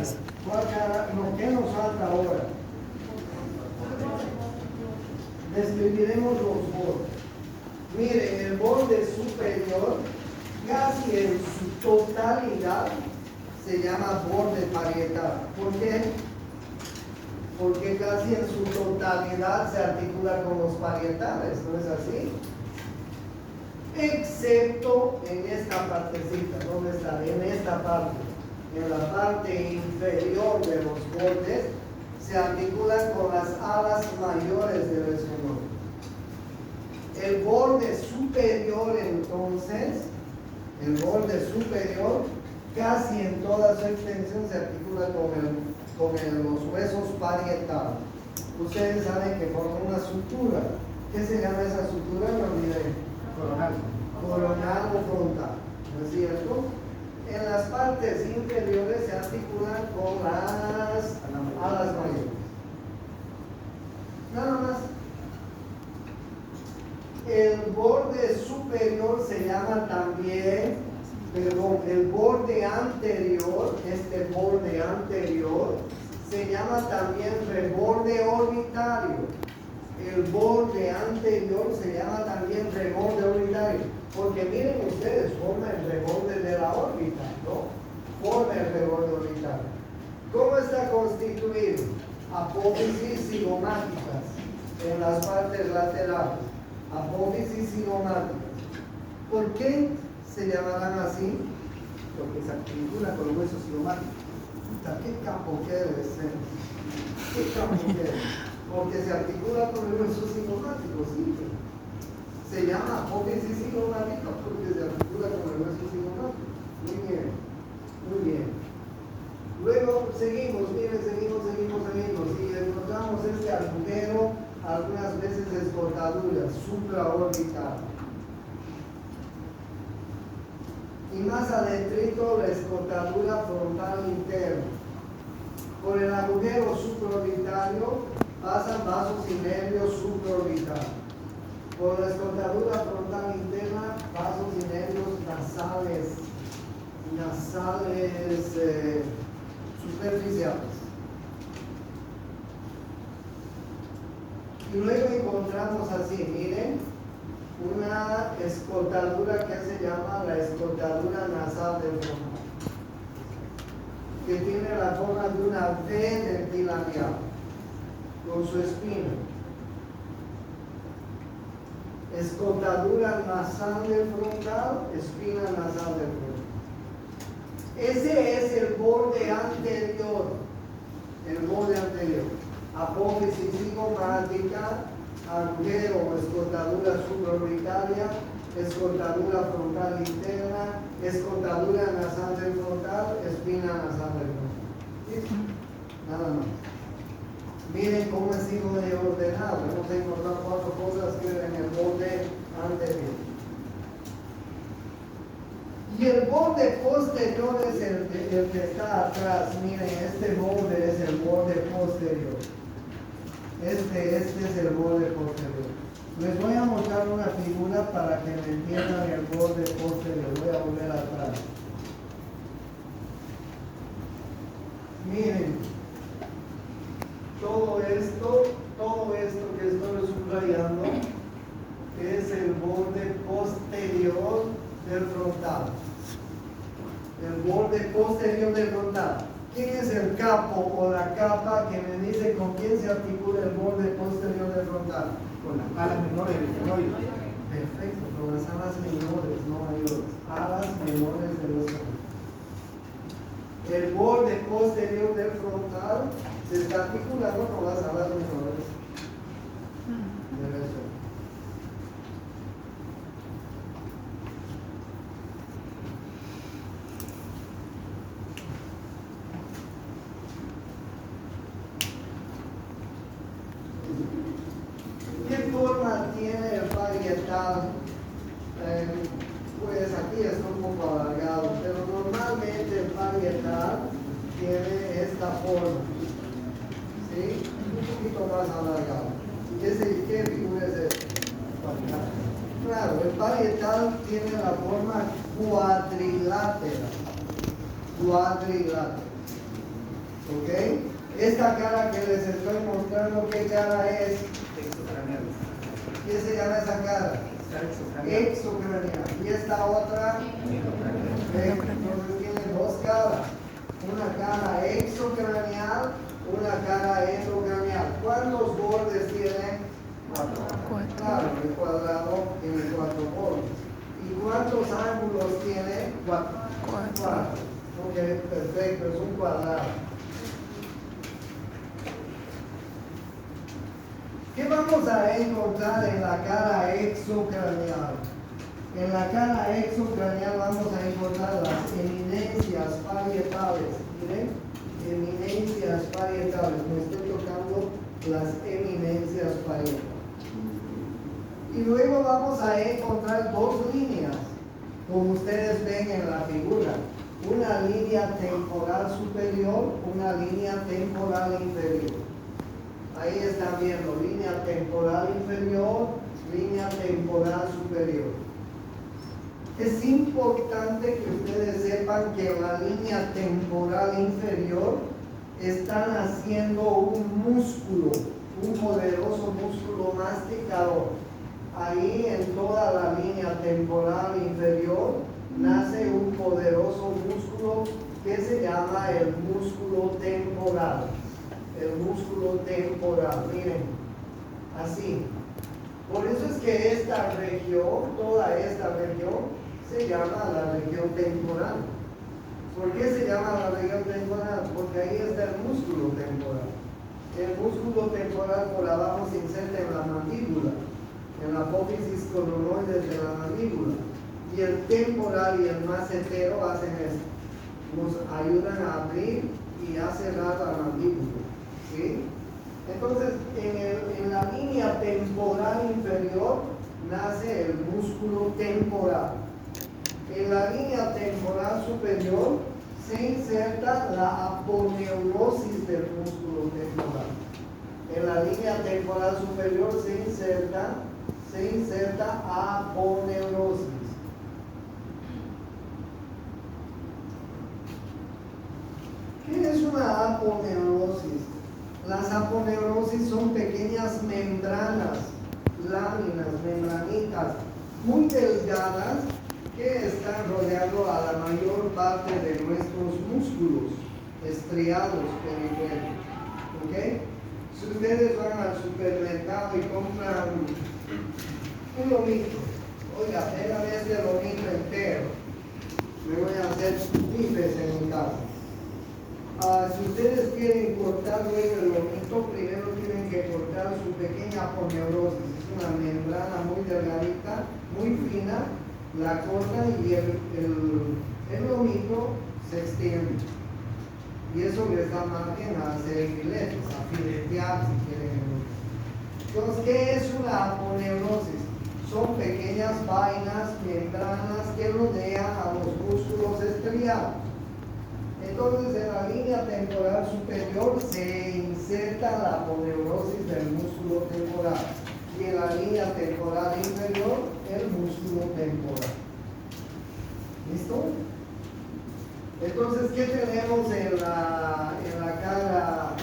Gracias. ¿Qué nos falta ahora? Describiremos los bordes. Mire, el borde superior, casi en su totalidad, se llama borde parietal. ¿Por qué? Porque casi en su totalidad se articula con los parietales, ¿no es así? Excepto en esta partecita. ¿Dónde está? En esta parte. En la parte inferior de los bordes se articulan con las alas mayores del esternón. El borde superior, entonces, el borde superior, casi en toda su extensión se articula con los huesos parietales. Ustedes saben que forman una sutura. ¿Qué se llama esa sutura? No olviden. Coronal. Coronal o frontal, ¿no es cierto? En las partes inferiores se articulan con las alas mayores. Nada más. El borde superior se llama también, el borde anterior, este borde anterior, se llama también reborde orbitario. El borde anterior se llama también reborde orbitario, porque miren ustedes, forma el reborde de la órbita, ¿no? Forma el reborde orbitario. ¿Cómo está constituido? Apófisis cigomáticas en las partes laterales. Apófisis cigomáticas. ¿Por qué se llamarán así? Porque se articula con los huesos cigomáticos. ¿Qué campo quieres ser? ¿Qué campo quieres? Porque se articula con el hueso cigomático, sí. Se llama apófisis cigomática porque se articula con el hueso cigomático. Muy bien, muy bien. Luego seguimos, miren, seguimos. Y encontramos este agujero, algunas veces escortadura supraorbital. Y más adentrito la escortadura frontal interna. Por el agujero supraorbitario pasan vasos y nervios supraorbitales. Por la escortadura frontal interna, vasos y nervios nasales superficiales. Y luego encontramos así, miren, una escortadura que se llama la escortadura nasal del frontal, que tiene la forma de una V dentilarial con su espina. Escortadura nasal del frontal, espina nasal del frontal. Ese es el borde anterior. El borde anterior. Apófisis cigomática, agujero o escortadura supraorbitaria, escortadura frontal interna, escortadura nasal del frontal, espina nasal del frontal. ¿Sí? Nada más. Miren cómo ha sido ordenado. Hemos encontrado 4 cosas que en el borde anterior. Y el borde posterior es el que está atrás. Miren, este borde es el borde posterior. Este es el borde posterior. Les voy a mostrar una figura para que me entiendan el borde posterior. Voy a volver atrás. Miren, todo esto que estoy subrayando es el borde posterior del frontal. El borde posterior del frontal. ¿Quién es el capo o la capa que me dice con quién se articula el borde posterior del frontal? Con las alas menores del esternón. Perfecto, con las alas menores, no mayores. Alas menores de los esternón. El borde posterior del frontal se está articulando con las alas menores del esternón. ¿Qué forma tiene el parietal? Pues aquí está un poco alargado, pero normalmente el parietal tiene esta forma, ¿sí? Un poquito más alargado. ¿Qué figura es esta? Claro, el parietal tiene la forma cuadrilátera. ¿Ok? Esta cara que les estoy mostrando, ¿qué cara es? Exocraneal. ¿Qué se llama esa cara? Exocraneal. Exocraneal. Y esta otra, Endocraneal. entonces tiene dos caras. Una cara exocraneal, una cara endocraneal. ¿Cuántos bordes tiene? 4. Claro, el cuadrado tiene 4 bordes. ¿Y cuántos ángulos tiene? 4. 4. Ok, perfecto, es un cuadrado. ¿Qué vamos a encontrar en la cara exocraneal? En la cara exocraneal vamos a encontrar las eminencias parietales. Miren, eminencias parietales. Me estoy tocando las eminencias parietales. Y luego vamos a encontrar dos líneas, como ustedes ven en la figura. Una línea temporal superior, una línea temporal inferior. Ahí están viendo, línea temporal inferior, línea temporal superior. Es importante que ustedes sepan que en la línea temporal inferior están haciendo un músculo, un poderoso músculo masticador. Ahí en toda la línea temporal inferior nace un poderoso músculo que se llama el músculo temporal. El músculo temporal, miren, así. Por eso es que esta región, toda esta región, se llama la región temporal. ¿Por qué se llama la región temporal? Porque ahí está el músculo temporal. El músculo temporal por abajo se inserta en la mandíbula, en la apófisis coronoides de la mandíbula. Y el temporal y el macetero hacen esto. Nos ayudan a abrir y a cerrar la mandíbula. ¿Sí? Entonces, en la línea temporal inferior nace el músculo temporal. En la línea temporal superior se inserta la aponeurosis del músculo temporal. En la línea temporal superior se inserta aponeurosis. ¿Qué es una aponeurosis? Las aponeurosis son pequeñas membranas, láminas, membranitas, muy delgadas que están rodeando a la mayor parte de nuestros músculos estriados periféricos. ¿Ok? Si ustedes van al supermercado y compran un lomito, oiga, pégame este lomito entero, me voy a hacer bifes en mi casa. Si ustedes quieren cortar luego el lomito, primero tienen que cortar su pequeña aponeurosis. Es una membrana muy delgadita, muy fina, la cortan y el lomito se extiende. Y eso les da margen a hacer filetes, a filetear si quieren. Entonces, ¿qué es una aponeurosis? Son pequeñas vainas, membranas que rodean a los músculos estriados. Entonces, en la línea temporal superior se inserta la aponeurosis del músculo temporal y en la línea temporal inferior el músculo temporal. ¿Listo? Entonces, ¿qué tenemos en la cara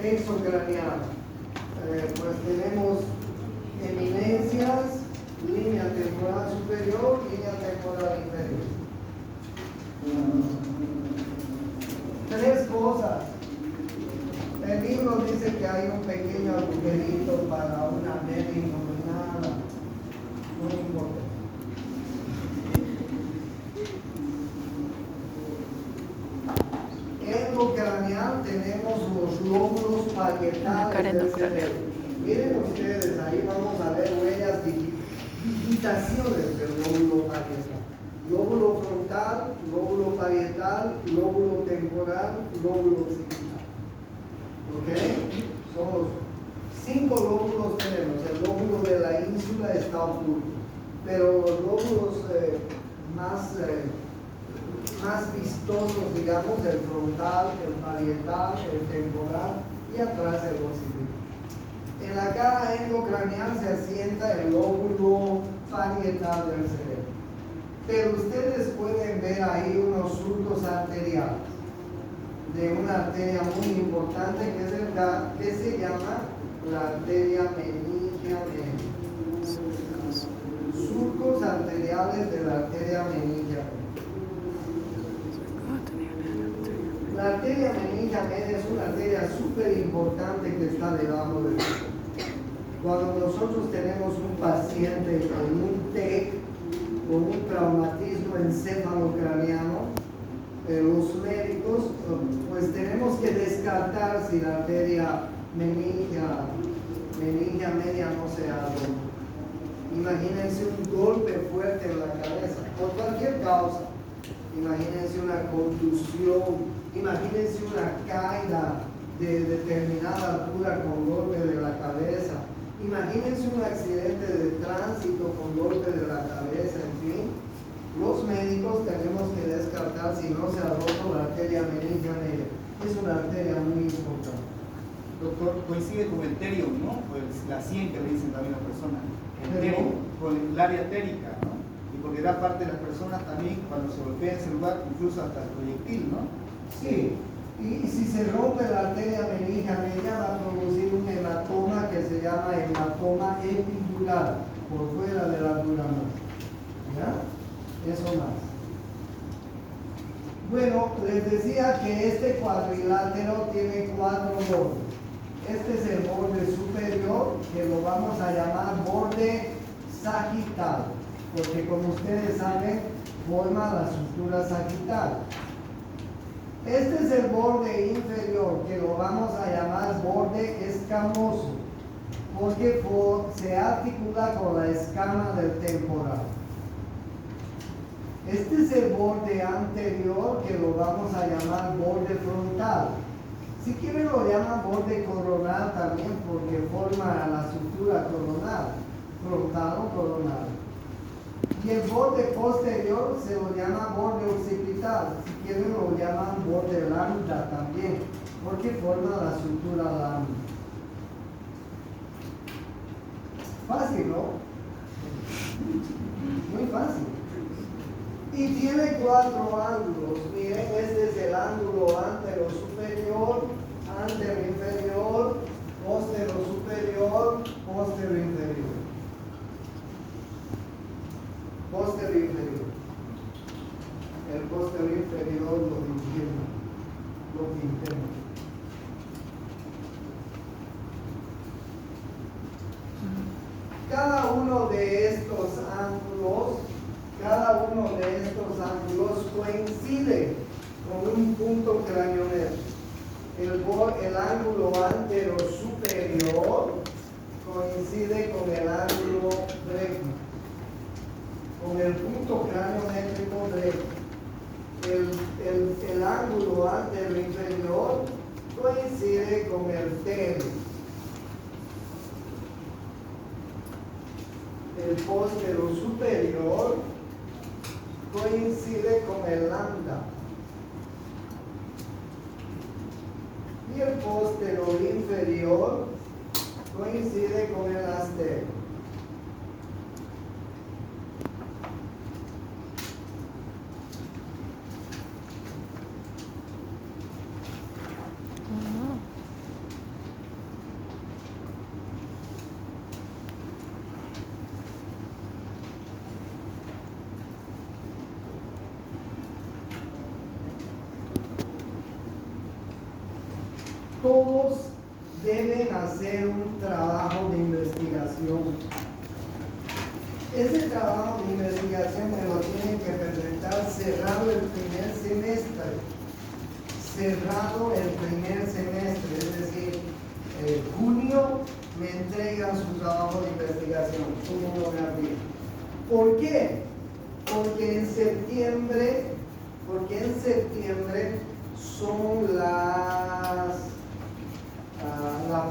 exocraneal? Pues tenemos eminencias, línea temporal superior, línea temporal inferior. Tres cosas. El libro dice que hay un pequeño agujerito para una media iluminada. No importa. En lo craneal tenemos los lóbulos parietales del cerebro. Miren ustedes, ahí vamos a ver huellas, digitaciones del lóbulo parietal. Lóbulo frontal, lóbulo parietal, lóbulo temporal, lóbulo occipital. ¿Ok? Son los 5 lóbulos tenemos. El lóbulo de la ínsula está oculto. Pero los lóbulos más vistosos, digamos, el frontal, el parietal, el temporal y atrás el occipital. En la cara endocraneal se asienta el lóbulo parietal del cerebro. Pero ustedes pueden ver ahí unos surcos arteriales. de una arteria muy importante que se llama la arteria meningia media. Surcos arteriales de la arteria meningia media. La arteria meningia media es una arteria súper importante que está debajo del cuerpo. Cuando nosotros tenemos un paciente con un TEC, con un traumatismo encefalocraniano, los médicos pues tenemos que descartar si la arteria meningia media no se abre. Imagínense un golpe fuerte en la cabeza, por cualquier causa. Imagínense una contusión, imagínense una caída de determinada altura con golpe de la cabeza. Imagínense un accidente de tránsito con golpe de la cabeza, en fin. Los médicos tenemos que descartar si no se ha roto la arteria meningia media. Es una arteria muy importante. Doctor, coincide con el terium, ¿no? Pues la 100 que le dicen también a la persona. El terium, con el área térica, ¿no? Y porque da parte de las personas también cuando se golpea en ese lugar, incluso hasta el proyectil, ¿no? Sí. Y si se rompe la arteria meningia media va a producir un hematoma que se llama hematoma epidural por fuera de la dura muestra. ¿Ya? Eso más. Bueno, les decía que este cuadrilátero tiene 4 bordes. Este es el borde superior, que lo vamos a llamar borde sagital, porque como ustedes saben, forma la sutura sagital. Este es el borde inferior, que lo vamos a llamar borde escamoso, porque se articula con la escama del temporal. Este es el borde anterior, que lo vamos a llamar borde frontal. Si quieren lo llaman borde coronal también, porque forma la sutura coronal, frontal o coronal. Y el borde posterior se lo llama borde occipital. Si quieren lo llaman borde lambda también, porque forma la sutura lambda. Fácil, ¿no? Muy fácil. Y tiene 4 ángulos. Miren, este es el ángulo antero superior, antero inferior, postero superior, postero inferior. Postero inferior. El postero inferior lo pintemos. Cada uno de estos ángulos coincide con un punto craneonero. El ángulo antero superior coincide con el ángulo recto, con el punto craneométrico recto. El ángulo antero inferior coincide con el teres. El postero superior coincide con el lambda. Y el postero inferior coincide con el astero. Todos deben hacer un trabajo de investigación. Ese trabajo de investigación me lo tienen que presentar cerrado el primer semestre. Cerrado el primer semestre, es decir, junio me entregan su trabajo de investigación, junio de abril. ¿Por qué? Porque en septiembre son la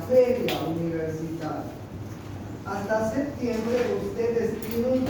feria universitaria. Hasta septiembre ustedes tienen